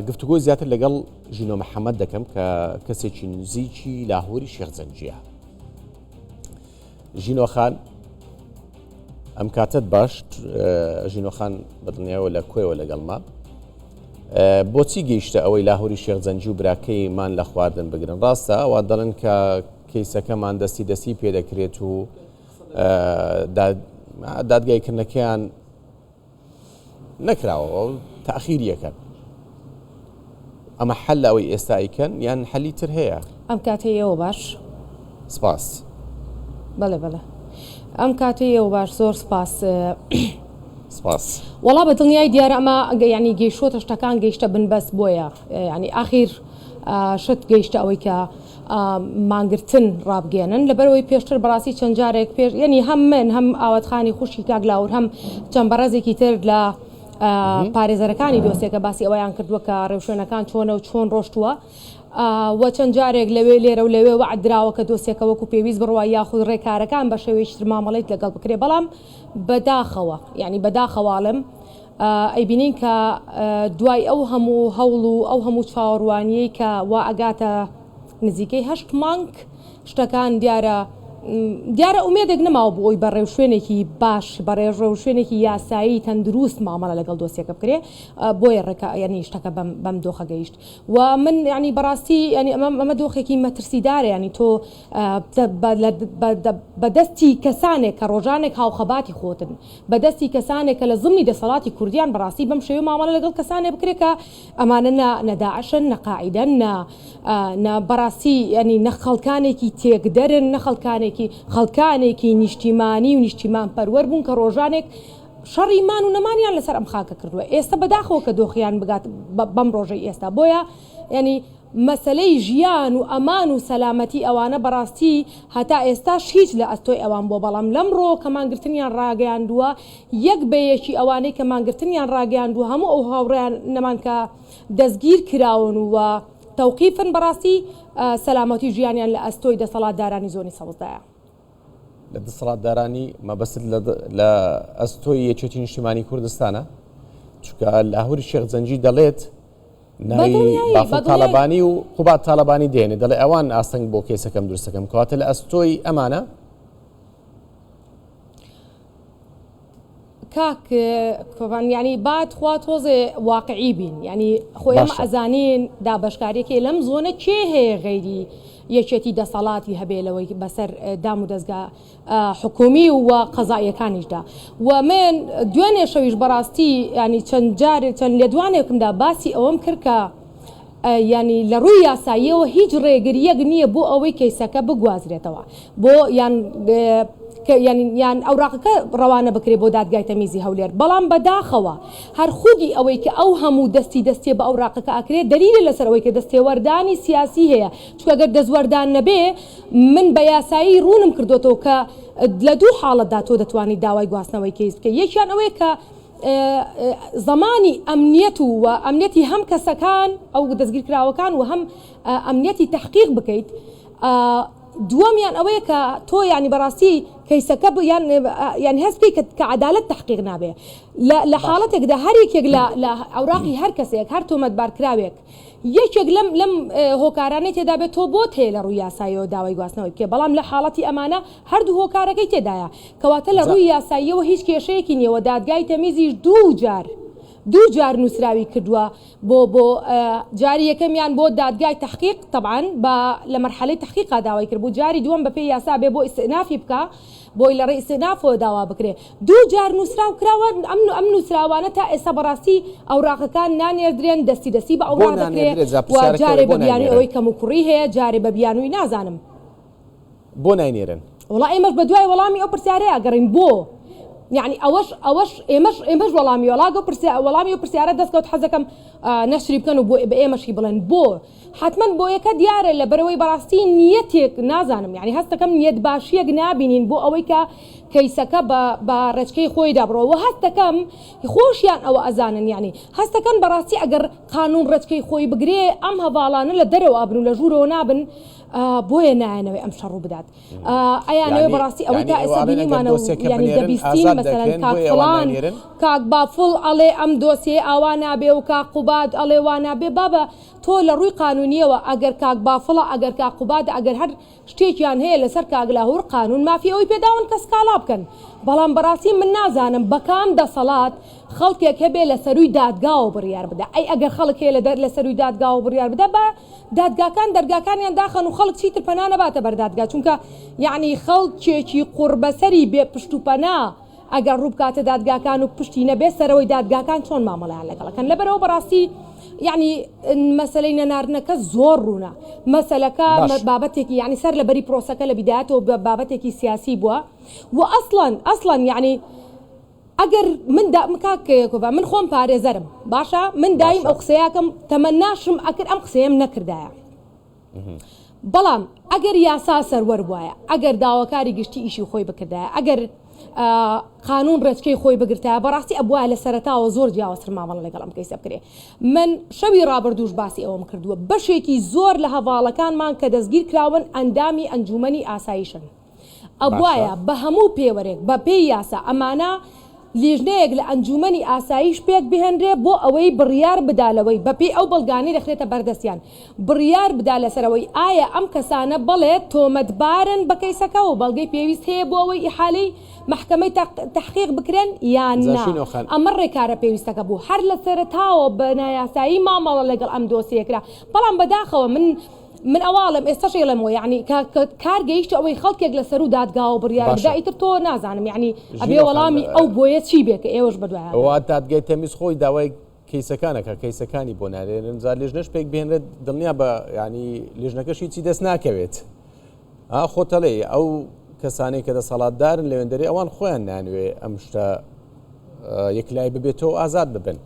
گفتوگۆ زیاتر لەگەڵ ژینۆ محەممەد دەکەم کە کەسێکی نزیکی لاهوری شێخزەنجیە. ژینۆخان ئەم کاتت باش ژینۆخان بەدڵنیایەوە لە کۆیەوە لەگەڵما بۆچی گەیشتە ئەوەی لاهوری شێخزەنجی و براکەیمان لە خواردن بگرن؟ ڕاستە ئەوە دەڵێن کە کەیسەکەمان دەستی پێدەکرێت و دادگایکردنەکەیان نەکراوە تاخیریەکەن. ئەمە حل ئەوەی ئێستایکەن یان حەلی تر هەیە؟ ئەم کاتەیەوە باش سپاس. بەڵێ ئەم کاتەیەوە باش زۆر سپاس. وەڵا بە دڵنیای دیارە ئەمە ینی گەیشتە شتەکان گەیشتە بنبەست بۆیە ینی ئاخیر شت گەیشتە ئەوەی کە مانگرتن ڕابگەێنن لەبەرەوەی پێشتر بەڕاستی چەند جارێک پێش ینی هەم من هەم ئاوەتخانی خوشی کاگلاور هەم چەند بەڕێزێکی تر لە پارێزەرەکانی دۆسێکە باسی ئەوەیان کردووە کە ڕێوشوێنەکان چۆنە و چۆن ڕۆشتووە وە چەند جارێک لەوێ لێرە و لەوێ وعدراوە کە دۆسێکە وەکو پێویست بڕوا یاخود ڕێکارەکان بە شێوەیەکی تر مامەڵەیت لەگەڵ بکرێ بەڵام بەداخەوە ینی بەداخەواڵم ئەیبینین کە دوای ئەو هەموو هەوڵ و ئەو هەموو چاوەڕوانیەی کە وا ئەگاتە نزیکەی 8 مانگ شتەکان دیارە ئومێدێک نەماوە بۆ ئەوی بە ڕێوشوێنێکی باش بە ڕێوشوێنێکی یاسایی تەندروست مامەڵە لەگەڵ دۆسیەکە بکرێ بۆیە ینی شتەکە بەم دۆخە گەیشت و من ینی بەڕاستی ینی ئەمە دۆخێکی مەترسیدارە ینی تۆ بەدەستی کەسانێک کە ڕۆژانێک هاوخەباتی خۆتن بەدەستی کەسانێک کە لە زمانی دەسەڵاتی کوردیان بەڕاستی بەم شێوە مامەڵە لەگەڵ کەسانێک بکرێت کە ئەمانە نەداعشن نەقاعیدەن بەڕاستی ینی نەخەڵکانێکی تێکدەرن خەڵکانێکی نیشتیمانی و نیشتیمان پەروەر بوون کە ڕۆژانێک شەڕیمان و نەمانیان لەسەر ئەم خاکە کردووە ئێستا بەداخەوە کە دۆخیان بگات بەم ڕۆژەی ئێستا بۆیە ینی مەسلەی ژیان و ئەمان و سەلامەتی ئەوانە بەڕاستی هەتا ئێستاش هیچ لە ئەستۆی ئەوان بۆ بەڵام لەمڕۆ کە مانگرتنیان ڕاگەیاندووە یەک بەیەکی ئەوانەی کە مانگرتنیان ڕاگەیاندووە هەموو ئەو هاوڕێیان نەمان کە دەستگیر کراون و تەوقیفن بەڕاستی سەلامەتی ژیانیان لە ئەستۆی دەسەڵاتدارانی زۆنی سەوزدایە. لە دەسەڵاتدارانی مەبەست لە ئەستۆی یەکێتی نیشتیمانی کوردستانە چونکە لاهوری شێخزەنجی دەڵێت ناوی بافڵ تاالبانی و قوبات تاالبانی دێنێ دەڵێ ئەوان ئاستەنگ بۆ کێسەکەم دروستەکەم کەواتە لە ئەستۆی ئەمانە کاک ینی بات خوا تۆزێ واقعی بین ینی خۆی ئەمە ئەزانین دابەشکاریەکێ لەم زۆنە کێ هەیە غەیری یەکێتی دەسەڵاتی هەبێ لەوەی بەسەر دام و دەستگا حکومی و قەزاییەکانیشدا و من دوێنێ شەویش بەڕاستی ینی چەند لە دوانێکمدا باسی ئەوەم کرد کە ینی لە ڕووی یاساییەوە هیچ ڕێگریەک نییە بۆ ئەوەی کەیسەکە بگوازرێتەوە بۆ یان ئەوراقەکە ڕەوانە بکرێت بۆ دادگای تەمیزی هەولێر بەڵام بەداخەوە هەر خودی ئەوەی کە ئەو هەموو دەستێ بە ئەوراقەکە ئاکرێت دەلیلە لەسەر ئەوەی کە دەستێوەردانی سیاسی هەیە چونکە ئەگەر دەستوەردان نەبێ من بە یاسایی ڕوونم کردوتەوە کە لە دوو حاڵەتدا تۆ دەتوانیت داوای گواستنەوەی کەیس بکە یەکیان ئەوەیە کە زمانی ئەمنیەت و ئەمنیەتی هەم کەسەکان ئەو دەستگیرکراوەکان و هەم ئەمنیەتی تحقیق بکەیت دووەمیان ئەوەیە کە تۆ ینی بەڕاستی کەیسەکە یان هەستی کە عەدالەت تحقیق نابێ لە حاڵەتێکدا هەرێکێک لە ئەوراقی هەر کەسێک هەر تۆمەتبارکراوێک یەکێک لەم هۆکارانەی تێدا بێت تۆ بۆ تێ لە ڕووی یاساییەوە داوای گواستنەوەی بکێ بەڵام لە حاڵەتی ئەمانە هەردوو هۆکارەکەی تێدایە کەواتە لە ڕووی یاساییەوە هیچ کێشەیەکی نییەوە دادگای تەمیزیش دوو جار نووسراوی کردووە بۆ جاری یەکەمیان بۆ دادگای تحقیق طبعاً لە مەرحەلەی تحقیقا داوای کرد بۆ جاری دووەم بە پێی یاسا بێ بۆ ئیستئنافی بکە بۆی لە ڕێی ئیستئنافەوە داوا بکرێ دوو جار نووسراو کراوە ئەم نووسراوانە تا ئێستا بەڕاستی ئەوراقەکان نانێردرێن دەستی بە ئەوڕا دەکرێت و جارێ بە بیانووی ئەوەی کەم و کوڕی هەیە جارێ بە بیانووی نازانم بۆ ناینێرن وڵا ئێمەش بە دوای وەڵامی ئەو پرسیارەیە گەڕین بۆ يعني ئەوەش ئێمەش وەڵامی وڵاگە وەڵامی و پرسیارە دەستکەوت حەزەکەم نەشری بکەن و بە ئێمەشی بڵێن بۆ حتمما بۆ یەکە دیارە لە بەرەوەی بەڕاستی نیەتێک نازانم یعنی هەستەکەم نیەت باشیەک نابینین بۆ ئەوەی کەیسەکە بە ڕێچکەی خۆی دابڕەوە هەستەکەم خۆشیان ئەوە ئەزانن یعنی هەستەکەن بەڕاستی ئەگەر قانون ڕێچکەی خۆی بگرێ ئەم هەواڵانە لە دەرەوە ئابن و لە ژوورەوە نابن بۆیە نایەنەوەی ئەم شەڕوو بدات ئەیانەوەی بەڕاستی ئەوەی تا ئێستا بینیمانە ینی دەبیستین مەسەرەن کاک فڵان کاک بافڵ ئەڵێ ئەم دۆسیە ئاوا نابێ و کاک قوباد ئەڵێ وا نابێ بابە تۆ لە ڕووی قانونیەوە ئەگەر کاک بافڵە ئەگەر کاک قوباد ئەگەر هەر شتێکیان هەیە لەسەر کاک لاهوور قانون مافی ئەوەی پێداون کە سکاڵا بکەن بەڵام بەڕاستی من نازانم بەکام دەسەڵات خەڵکێک هەبێ لە سەروی دادگاوە بڕیار بدە ئەی ئەگەر خەڵک هەیە لە سەروی دادگاوە بڕیار بدە بە دادگاکان دەرگاکانیان داخەن و خەڵک چیتر پەنا نەباتە بەردادگا چونکە یعنی خەڵکێکی قوربەسەری بێ پشت و پەنا ئەگەر ڕوو بکاتە دادگاکان و پشتی نەبێ سەرەوەی دادگاکان چۆن مامەڵەیان لەگەڵەکەن لەبەرەوە بەڕاستی یعنی مەسلەی نەناردنەکە زۆر ڕوونە مەسەلەکە بابەتێکی یعنی سەر لەبەری پرۆسەکە لە بیدایەتەوە بابەتێکی سیاسی بووە و ئەسڵەن یعنی ئەگەر من خۆم پارێزەرم باشە من دایم ئەو قسەیەکەم تەمەناشم ئەکرد ئەم قسەیەم نەکردایە بەڵام ئەگەر یاسا سەروەر وایە ئەگەر داواکاری گشتی ئیشی خۆی بکردایە ئەگەر قانون ڕێچکەی خۆی بگرتایە بەڕاستی ئەبووە لە سەرەتاوە زۆر جیاوازتر مامەڵە لەگەڵ ئەم کەیسە بکرێ من شەوی ڕابردووش باسی ئەوەم کردووە بەشێکی زۆر لە هەواڵەکانمان کە دەستگیر کراون ئەندامی ئەنجومەنی ئاسایشن ئەبوایە بە هەموو پێوەرێک بە پێی یاسا ئەمانە لیژنەیەک لە ئەنجومەنی ئاسایش پێک بهێنرێ بۆ ئەوەی بڕیار بدالەوەی بەپێی ئەو بەڵگانی دەخرێتە بەردەستیان بڕیار بدا لەسەرەوەی ئایا ئەم کەسانە بڵێت تۆمەتبارن بە کەیسەکە و بەڵگەی پێویست هەیە بۆ ئەوەی ئیحالەی محکەمەی تحقیق بکرێن یان نا ئەمە ڕێکارە پێویستەکە بوو هەر لە سەرەتاوە بە نایاسایی مامەڵە لەگەڵ ئەم دۆسیەکرا بەڵام بەداخەوە من ئەواڵم ئێستاش ڵێمەوە یعنی کار گەیشت ئەوەی خەڵکێک لە سەر و دادگاوە بڕیار بدا ئیتر تۆ نازانم یعنی ئەبێ وەڵامی ئەو بۆیە چی بێ کە ئێوەش بەدوایە ئەوە دادگای تەمیز خۆی داوای کەیسەکانەکە کەیسەکانی بۆ نارێنن زار لێژنەش پێک بهێنرێت دڵنیا بە ینی لێژنەکەشی چی دەست ناکەوێت خۆتەڵێ ئەو کەسانەی کە دەسەڵاتدارن لەوێندەری ئەوان خۆیان نانوێ ئەم شتە یەکلای ببێتەوە ئازاد ببن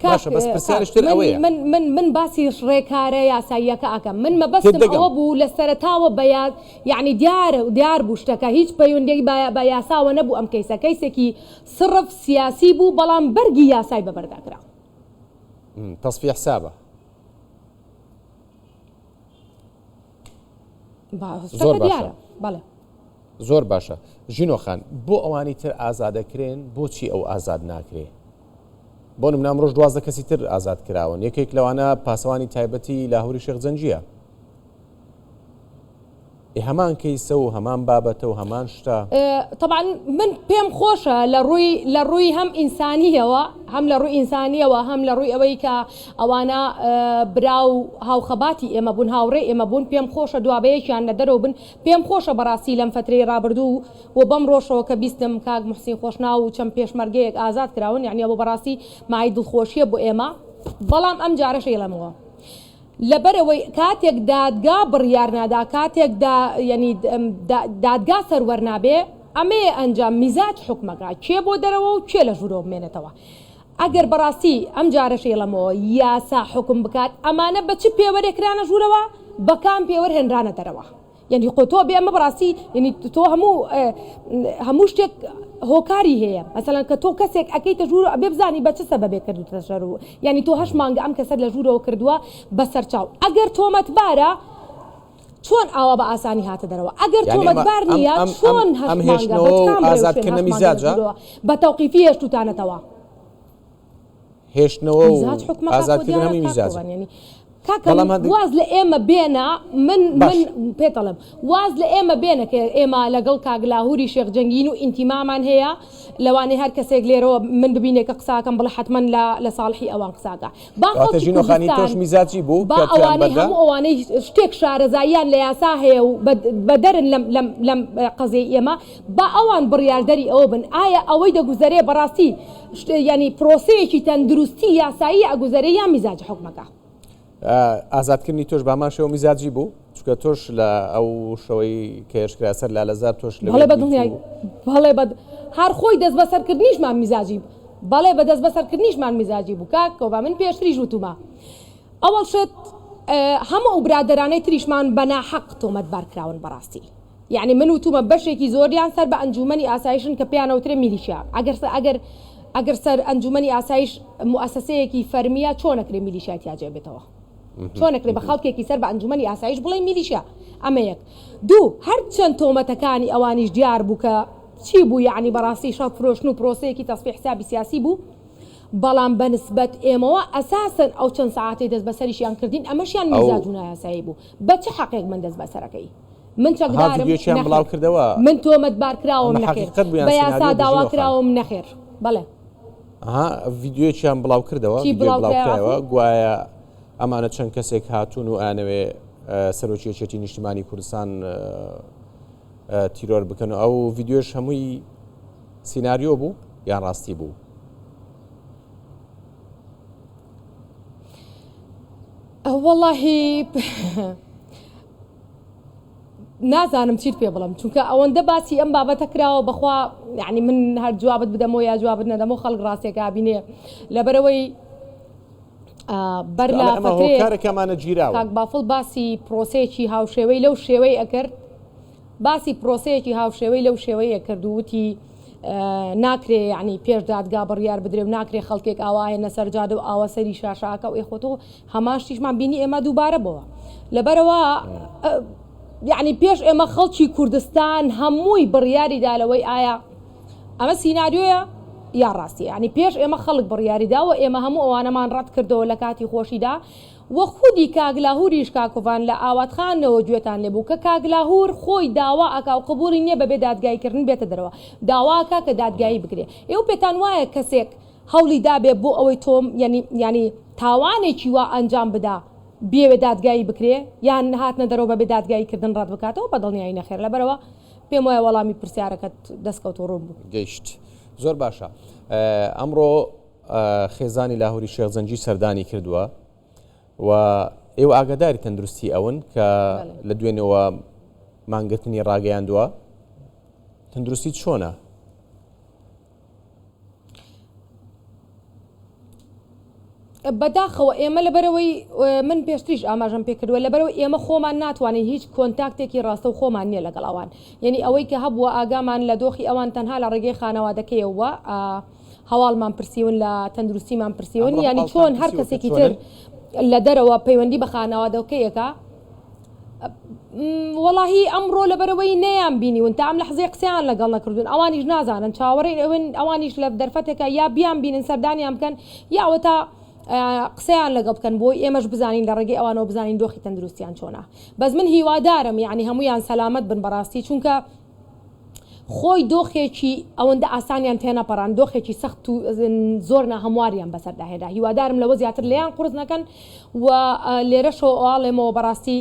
باشە بەس پرسیارشتر ئەوەیە من باسی ڕێکارە یاساییەکە ئەکەم من مەبەستم ئەوە بوو لە سەرەتاوە بەیان یعنی دیار بوو شتەکە هیچ پەیوەندی بە یاساوە نەبوو ئەم کەیسە کەیسێکی صرف سیاسی بوو بەڵام بەرگی یاسای بەبەرداکرا تەصفیە حسابە زۆر دیارە بەڵێ زۆر باشە ژینۆخان بۆ ئەوانی تر ئازادەکرێن بۆچی ئەو ئازاد ناکرێ بۆ نمونە ئەمڕۆژ 12 کەسی تر ئازاد کراون یەکێک لەوانە پاسەوانی تایبەتی لاهووری شێخزەنجیە هەمان کەیسە و هەمان بابەتە و هەمان شتە طبعا من پێم خۆشە لە ڕووی هەم ئینسانیەوە هەم لە ڕووی ئینسانیەوە هەم لە ڕووی ئەوەی کە ئەوانە براو هاوخەباتی ئێمە بوون هاوڕێ ئێمە بوون پێم خۆشە دوابەیەکیان لە دەرەوە بن پێم خۆشە بەڕاستی لەم فترەی ڕابردوو و بەم ڕۆژەوە کە بیستم کاک موحسین خۆشنا و چەند پێشمەرگەیەک ئازاد کراون یعنی بۆ بەڕاستی مای دڵخۆشیە بۆ ئێمە بەڵام ئەم جارەش ئێڵەمەوە لەبەرەوەی کاتێک دادگا بڕیار نادا کاتێک ینی دادگا سەروەر نابێ ئەمێ ئەنجام میزاج حکومەکە کێ بۆ دەرەوە و کێ لە ژوورەوە بمێنێتەوە ئەگەر بەڕاستی ئەم جارەش ئێڵەمەوە یاسا حکم بکات ئەمانە بە چ پێوەرێکرانە ژوورەوە بەکام پێوەر هێنرانە دەرەوە یعنی خۆ تۆ بێ ئەمە بەڕاستی یعنی تۆ هەموو شتێک هۆکاری هەیە مەسەڵەن کە تۆ کەسێک ئەەکەیتە ژوور ئەبێ بزانی بە چ سەبەبێ کردوتە ژەر و یعنی تۆ 8 مانگە ئەم کەسەر لە ژوورەوە کردووە بەسەر چاو ئەگەر تۆمەتبارە چۆن ئاوا بە ئاسانی هاتە دەرەوە ئەگەر تۆمەتبار نییە چۆن ئازادکردنە میزاجە بە تەوقیفی هێشتوتانەتەوە هێشتنەوە و ئازادکردنەوەی میزاجە واز لە ئێمە بێنە من پێتەڵم واز لە ئێمە بێنە کە ئێمە لەگەڵ کاک لاهووری شێخجەنگین و ئینتیمامان هەیە لەوانەیە هەر کەسێک لێرەوە من ببینێ کە قساکەم بڵێ حتمما لە ساڵحی ئەوان قساکە باژینۆخانی تۆش میزاجی بوو با ئەوانەی هەموو ئەوانەی شتێک شارەزاییان لە یاسا هەیە و بەدەرن لەم قەزەی ئێمە با ئەوان بڕیاردەری ئەوە بن ئایا ئەوەی دەگوزەرێ بەڕاستی ینی پرۆسەیەکی تەندروستی یاسایی ئەگوزەرێ یان میزاج حکومەکە ئازادکردنی تۆش باماشەوە میزاجی بوو چکە تۆش لە ئەو شەوەی کێشکرا سەر لالەزار تۆش بەڵێ هەر خۆی دەست بەسەرکردنیشمان میزاجی بەڵێ بە دەست بەسەرکردنیشمان میزاجی بوو کاکەوە من پێشتری ژوتومە ئەوەڵ شت هەموو برادرانەی تریشمان بەناحەق تۆمەتبار کراون بەڕاستی یعنی من وتومە بەشێکی زۆریان سەر بە ئەنجومەنی ئاسایشن کە پێیانەوترێ میلیشیا ئەگەر سەر ئەنجومەنی ئاسایش موسسەیەکی فەرمیە چۆنەکرێ میلیشیا تیاجێ بێتەوە چۆنەکرێ بە خەڵکێکی سەر بە ئەنجومەنی ئاسایش بڵێ میلیشیا ئەمە یەک دوو هەرچەند تۆمەتەکانی ئەوانیش دیار بوو کە چی بوو یعنی بەڕاستی شەڵ فرۆشتن و پرۆسەیەکی تەسبیح حسابی سیاسی بوو بەڵام بەنسبەت ئێمەوە ئەساسن ئەو چەند ساعتی دەست بەسەریشیان کردین ئەمەشیان میزاج و نایاسایی بوو بە چه حەقێک من دەست بەسەرەکەی من چەکدارم من تۆمەتبار کراوەم نەخێر بە یاسا داوا کراوەم نەخێر بەڵێ ڤیددیۆیان بڵاو کردەوە بڵاوکرایەوە گوایە ئەمانە چەند کەسێک هاتوون و ئانەوێ سەرۆکیەتی نیشتیمانی کوردستان تیرۆر بکەن و ئەو ڤیددیۆش هەمووی سیناریۆ بوو یان ڕاستی بوو واللهی نازانم چیت پێ بڵم چونکە ئەوەندە باسی ئەم بابەتە کراوە بەخوا یعنی من هەر جوابت بدەمەوە یا جوابت نەدەمەوە خەڵک ڕاستێکا بینێ لەبەرەوەی بەر لە کارەکەمانە گیراوە کاک بافڵ باسی پرۆسەیەکی هاوشێوەی لەو شێوەی ئەکرد باسی پرۆسەیەکی هاوشێوەی لەو شێوەی ئەکرد و وتی ناکرێ یعنی پێش دادگا بڕیار بدرێ و ناکرێ خەڵکێک ئاوایە نەسەرجادە و ئاوە سەری شاشاکە و ئێخۆتۆ هەمان شتیشمان بینی ئێمە دووبارە بەوە لەبەرەوە یعنی پێش ئێمە خەڵکی کوردستان هەمووی بڕیاریدا لەوەی ئایا ئەمە سیناریۆیە یا ڕاستی ینی پێش ئێمە خەڵک بڕیاریداوە ئێمە هەموو ئەوانەمان ڕەت کردەوە لە کاتی خۆشیدا وە خودی کاگلاهوریش کاکوان لە ئاواتخانەوە گوێتان لێبوو کە کاگلاهور خۆی داوا ئەکا و قبولی نییە بەبێ دادگایکردن بێتە دەرەوە داواکە کە دادگایی بگرێ ئێوە پێتان وایە کەسێک هەوڵی دابێ بۆ ئەوەی تۆم ینی تاوانێکی وا ئەنجام بدا بێوێ دادگایی بکرێ یان هاتنە دەرەوە بەبێ دادگاییکردن ڕەت بکاتەوە بە دڵنیایی نەخێر لەبەرەوە پێم وایە وەڵامی پرسیارەکەت دەستکەوتۆ ڕوون بوو گەیشت زۆر باشە ئەمڕۆ خێزانی لاهوری شێخزەنجی سەردانی کردووە و ئێوە ئاگاداری تەندروستی ئەون کە لە دوێنەوە مانگرتنی ڕاگەیاندووە تەندروستی چۆنە؟ بەداخەوە ئێمە لەبەرەوەی من پێشتریش ئاماژەم پێکردووە لەبەرەوە ئێمە خۆمان ناتوانین هیچ کۆنتاکتێکی ڕاستە و خۆمان نییە لەگەڵ ئەوان یعنی ئەوەی کە هەبووە ئاگامان لە دۆخی ئەوان تەنها لە ڕێگەی خانەوادەکەیەوە هەواڵمان پرسیون لە تەندروستیمان پرسیون ینی چۆن هەر کەسێکی تر لە دەرەوە پەیوەندی بە خانەوادەکەیەکە وەڵاهی ئەمڕۆ لەبەرەوەی نەیان بینیون تا ئەم لە حزەی قسەیان لەگەڵ نەکردوون ئەوانیش نازانن چاوەڕێی ئەوانیش لە دەرفەتێکە یا بیان بینن سەردانیان بکەن یاوە تا قسەیان لەگەڵ بکەن بۆی ئێمەش بزانین لە ڕێگەی ئەوانەوە بزانین دۆخی تەندروستیان چۆنە بەس من هیوادارم یعنی هەمویان سەلامەت بن بەڕاستی چونکە خۆی دۆخێکی ئەوەندە ئاسانیان تێنەپەڕان دۆخێکی سەخت و زۆر ناهەمواریان بەسەرداهێدا هیوادارم لەوە زیاتر لێیان قورس نەکەن و لێرەشەوە ئاڵێمەوە بەڕاستی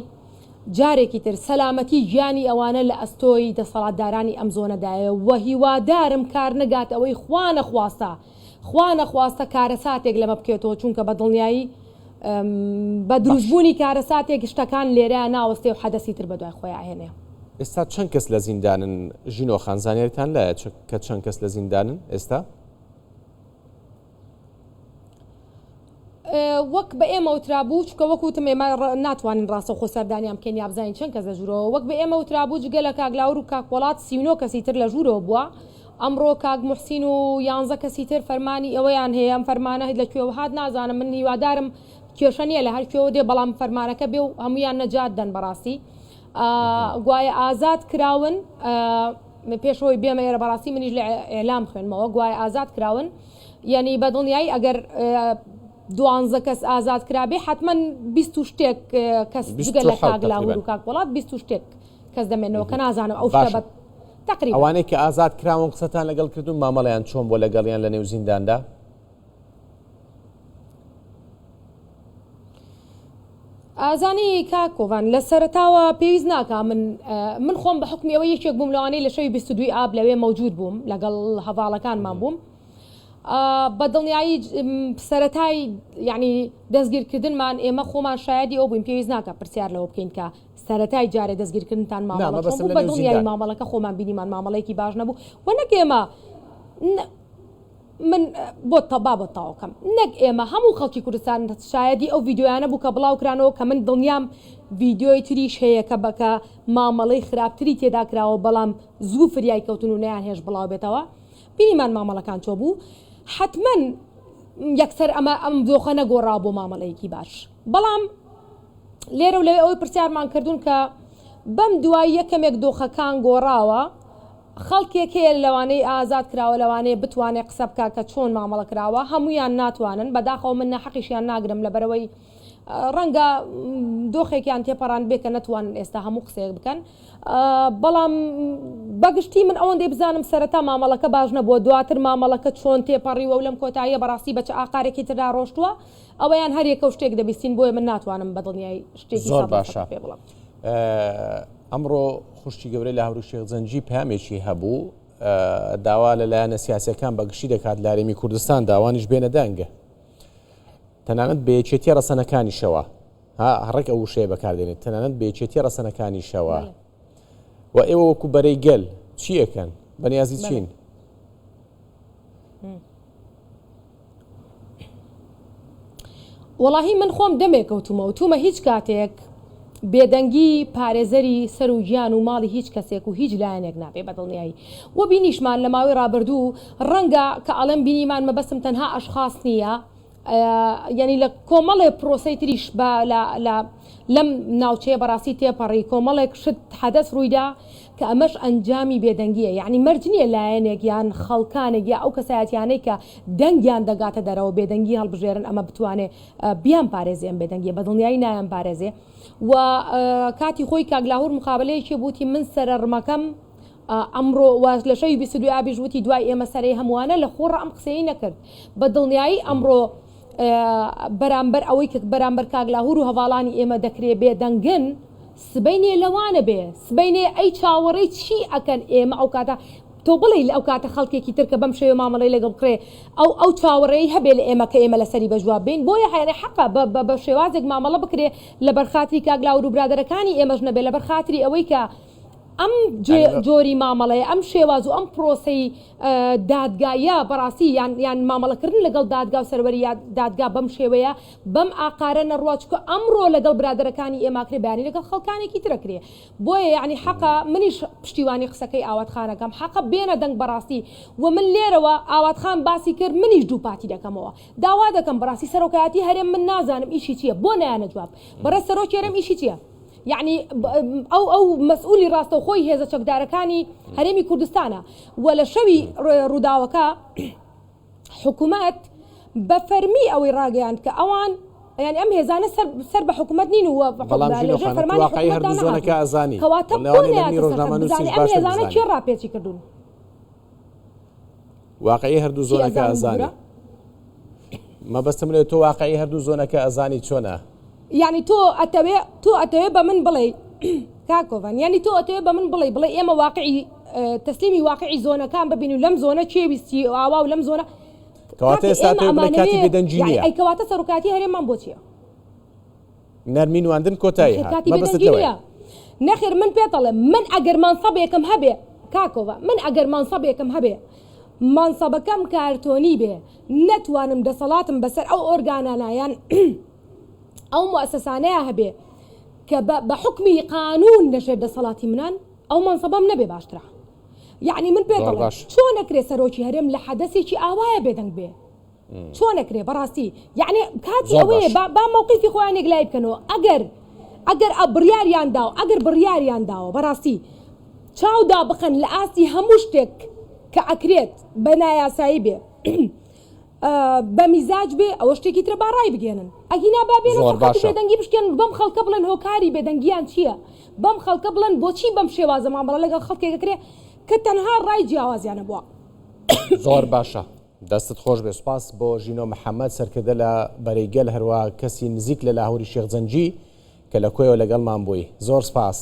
جارێکی تر سەلامەتی گیانی ئەوانە لە ئەستۆی دەسەڵاتدارانی ئەم زۆنەدایە و هیوادارم کار نەگات ئەوەی خوا نەخواستە کارەساتێک لەمە بکێتەوە چونکە بە دڵنیایی بە دروستبوونی کارەساتێک شتەکان لێرە ناوەستێ و حەدەسی تر بەدوای خۆیان هێنێ ئێستا چەند کەس لە زیندانن ژینۆ خانزانیێتان لایە کە چەند کەس لە زیندانن ئێستا؟ وەک بە ئێمە وترابوو چکە وەکوتم ئێمە ناتوانین ڕاستە خۆ سەردانیان بکەین یا بزانین چەند کەس لە ژوورەوە وەک بە ئێمە وترابوو جگە لە کاگلاور و کاکوڵات 39 کەسی تر لە ژوورەوە بووە ئەمڕۆ کاک محسین و 11 کەسی تر فەرمانی ئەوەیان هەیە ئەم فەرمانە لەکوێوە هات نازانم من هیوادارم کێشە نییە لە هەر کوێوە دێ بەڵام فەرمانەکە بێ و هەمویان نەجات دەن بەڕاستی گوایە ئازاد کراون پێشەوەی بێمە ئێرە بەڕاستی منیش لە ئێلام خوێنمەوە گوایە ئازاد کراون یعنی بە دڵنیایی ئەگەر 12 کەس ئازاد کرابێ حتمما 20 شتێک کەس جگە لە کاگلاور و کاکوڵات 20 شتێک کەس دەمێنەوە کە نازانم ئەو شتە ئەوانەی کە ئازاد کراون قسەتان لەگەڵ کردوون مامەڵەیان چۆن بۆ لەگەڵیان لە نێو زینداندا ئازانی کاکۆڤان لە سەرتاوە پێویست ناکە من خۆم بە حکمی ئەوە یەکێک بووم لەوانەی لە شەوی 22 ئاب لەوێ مەوجود بووم لەگەڵ هەڤاڵەکانمان بووم بە دڵنیایی سەرەتای یعنی دەستگیرکردنمان ئێمە خۆمان شایەدی ئەو بووین پێویست ناکە پرسیار لەوە بکەین کە سەرەتای جارێ دەستگیرکردنتان مامەڵە بە دڵنیایی مامەڵەکە خۆمان بینیمان مامەڵەیەکی باش نەبوو و نەک ئێمە من بۆ بۆ تاوەکەم نەک ئێمە هەموو خەڵکی کوردستان شایەدی ئەو ڤیددیویانە بوو کە بڵاوکرانەوە کە من دڵنیام ڤیددیۆی تریش هەیە کە بەکە مامەڵەی خراپتری تێدا کراوە بەڵام زوو فریای کەوتن و نیان هێش بڵاو بێتەوە بینیمان مامەڵەکان چۆ بوو حتمما یەکسەر ئەم دۆخە نەگۆڕا بۆ مامەڵەیەکی باش بەڵام لێرە و لەوێ ئەوەی پرسیارمان کردوون کە بەم دوای یەکەمێک دۆخەکان گۆڕاوە خەڵکێک هەیە لەوانەی ئازاد کراوە لەوانەیە بتوانێت قسە بکە کە چۆن مامەڵە کراوە هەمویان ناتوانن بەداخەوە من نەحەقیشیان ناگرم لەبەرەوەی ڕەنگە دۆخێکیان تێپەڕان بێ کە نەتوانن ئێستا هەموو قسەیەک بکەن بەڵام بەگشتی من ئەوەندەی بزانم سەرەتا مامەڵەکە باش نەبووە دواتر مامەڵەکە چۆن تێپەڕیوە و لەم کۆتاییە بەڕاستی بە چ ئاقارێکی تردا ڕۆشتووە ئەوەیان هەرێکە و شتێک دەبیستین بۆیە من ناتوانم بەدڵنیای شتێکی زۆر باشە پێ بڵم ئەمڕۆ خوشتی گەورەی لە هەوری شێخ زەنجی پامێکی هەبوو داوا لەلایەنە سیاسەکان بەگشتی دەکات لە هەرێمی کوردستان داوانیش بێنە دەنگە تەنانەت بێچێتی ڕەسەنەکانیشەوە هەڕێک ئەو شەیە بەکاردێنێت تەنانەت بێچێتی ڕەسەنەکانیشەوە و ئێوە وەکو بەرەی گەل چیەکەن بەنیازی چین وەڵاهی من خۆم دەمێکەوتومە وتومە هیچ کاتێک بێدەنگی پارێزەری سەر و گیان و ماڵی هیچ کەسێک و هیچ لایەنێک نابێ بەدڵنیایی وە بینیشمان لە ماوەی ڕابردوو ڕەنگە کە ئەڵێم بینیمان مەبەستم تەنها ئەشخاص نییە یعنی لە کۆمەڵێ پرۆسەی تریش لەم ناوچەیە بەڕاستی تێپەڕی کۆمەڵێک شت حەدەث ڕوویدا کە ئەمەش ئەنجامی بێدەنگیە یعنی مەرج نییە لایەنێک یان خەڵکانێک یا ئەو کەسایەتیانەی کە دەنگیان دەگاتە دەرەوە بێدەنگی هەڵبژێرن ئەمە بتوانێت بیان پارێزیان بێدەنگیە بەدڵنیایی نایان پارێزێ و کاتی خۆی کاگلاهور مقابلەیەکی بوتی من سەرڕمەکەم ئەمڕۆ واز لە شەوی 22 ئابیش وتی دوای ئێمە سەرەی هەمووانە لە خۆڕ ئەم قسەی نەکرد بەدڵنیایی ئەمڕۆ بەرامبەر ئەوەی کە بەرامبەر کاگلاهور و هەواڵانی ئێمە دەکرێ بێدەنگن سبەینێ لەوانە بێ سبەینێ ئەی چاوەڕێی چی ئەکەن ئێمە ئەو کاتە تۆ بڵێ ئەو کاتە خەڵکێکی ترکە بەم شێوە مامەڵەی لەگەڵ بکرێ ئەو چاوەڕێی هەبێ لە ئێمە کە ئێمە لەسەری بەجواب بین بۆیە هەیە حەقا بە شێوازێک مامەڵە بکرێ لە بەرخاتری کاگلاهور و برادەرەکانی ئێمەش نەبێ لە بەرخاتری ئەوەی کە ئەم جۆری مامەڵەیە ئەم شێواز و ئەم پرۆسەی دادگایە بەڕاستی یان مامەڵەکردن لەگەڵ دادگا و سەروەری دادگا بەم شێوەیە بەم ئاقارە نەڕوا چکە ئەمڕۆ لەگەڵ برادەرەکانی ئێماکرێ بەیانی لەگەڵ خەڵکانێکی ترەکرێ بۆیە یعنی حەقا منیش پشتیوانی قسەکەی ئاواتخانەکەم حەقا بێنە دەنگ بەڕاستی و من لێرەوە ئاواتخان باسی کرد منیش دوو پاتی دەکەمەوە داوا دەکەم بەڕاستی سەرۆکایەتی هەرێم من نازانم ئیشی چییە بۆ نەیانە جواب بەڕێ سەرۆکی هەرێم ئیشی چییە يعني ئەو مەسئولی ڕاستەوخۆی هێزە چەکدارەکانی هەرێمی کوردستانە وە لە شەوی ڕووداوەکە حکوومەت بە فەرمی ئەوەی ڕاگەیاند کە ئەوان ینی ئەم هێزانە سەر بە حکوومەت نین و واقعی هەردوو زۆنەکە ئازانی کەواتە ئەم هێزانە چێ ڕاپێچی کردوون واقعی هەردوو زۆنەکە ئازانی مەبەستم لێ تۆ واقعی هەردوو زۆنەکە ئازانی چۆنە يعني تو أتوي بمن بلي كاكوفان يعني تو أتوي بمن بلي إما واقعي تسليمي واقعي زونة كان ببيني لم زونة شيء بيستي أو لم زونة كواتي استاتوي بلكاتي بدنجينيا يعني أي كواتي سرقاتي هرم من بوتيا نرمين وعندن كوتاي ما بس نخير من بيطلع من أجر منصبكم هبه كاكوفا من أجر منصبكم هبه منصبكم كارتوني به نتوانم دصلاتم بسر أو أورجانانا يعني أو مؤسسانيها هبه بحكمي قانون نشر دصلاتي منان أو منصبهم نبي باشترا يعني من بيطلع شو نكري سروشي هرم لحدثي شي آوايا بيدنك بيه شو نكري براسي يعني كاتي أوي با موقفي خواني قلايب كانوا أجر أبريار يانداو أجر بريار يانداو براسي شاو دا بخن لآسي هموشتك كأكريت بنايا سايبه بمزاج به او شتێکی تر باڕای بگێنن ئەگینا بابێنە بێدەنگی بشکێن بەم خەڵکە بڵێن هۆکاری بێدەنگیان چییە بەم خەڵکە بڵێن بۆچی بەم شێوازە مامەڵە لەگەڵ خەڵکێکەکرێ کە تەنها ڕای جیاوازیانە بووە زۆر باشە دەستت خۆش بێ سوپاس بۆ ژینۆ محەممەد سەرکردە لە بەرەیگەل هەروە کەسی نزیک لە لاهوری شێخ زەنجی کە لە کۆیەوە لەگەڵمان بووی زۆر سپاس